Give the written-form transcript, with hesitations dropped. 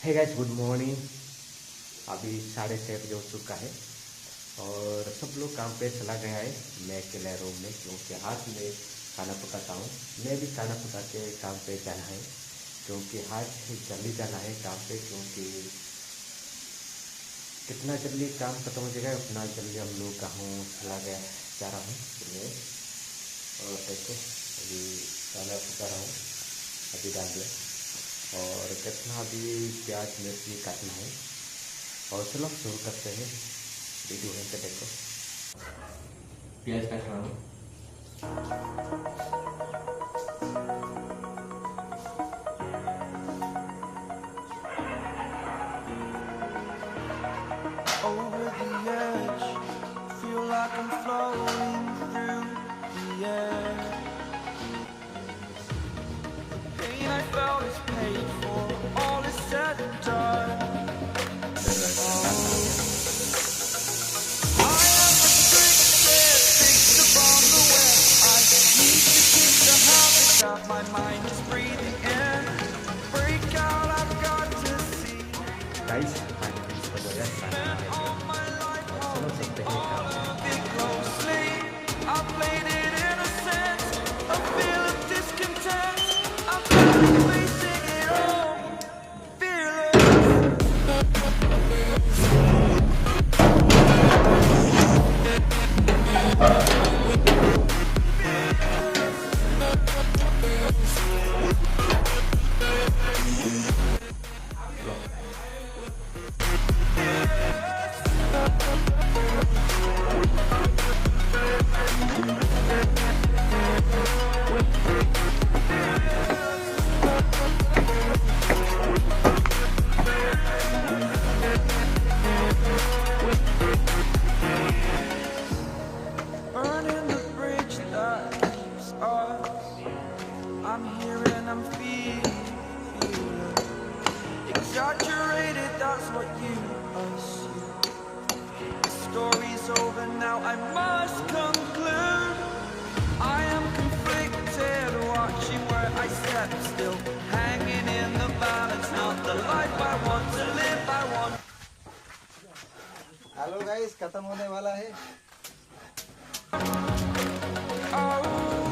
है guys, good morning. अभी 6:30 बजे हो चुका है और सब लोग काम पे चला गया है। मैं अकेला रूम में, क्योंकि हाथ में खाना पकाता हूँ। मैं भी खाना पका के काम पे जाना है, क्योंकि आज जल्दी जाना है काम पे। क्योंकि कितना जल्दी काम खत्म हो जाएगा उतना जल्दी हम लोग गाँव चला गया जा रहा हूँ मैं। और देखो अभी खाना पका रहा हूँ, अभी डाल दिया। और कितना अभी प्याज मिर्ची काटना है। और चलो शुरू करते हैं वीडियो है। तो देखो प्याज काट रहा हूँ। Over the edge, feel like I'm floating through the air. The pain I felt is paid for, all is said and done. I am restricted, fixed upon the web. I need to kick the habit that my mind is breathing in. Break out, I've got to see. Guys finally इसको जो है खाना है। All my life, चलो चलते हैं काम पे। hold it closely. I played it innocent, a feel of discontent. I'm finally facing it all, fearless. Burning the bridge that keeps us. I'm here and I'm feeling exaggerated, that's what you assume. The story's over now, I must conclude. I am conflicted, watching where I step still, hanging in the balance, not the life I want to live, I want. Hello guys, खत्म होने वाला है। Oh,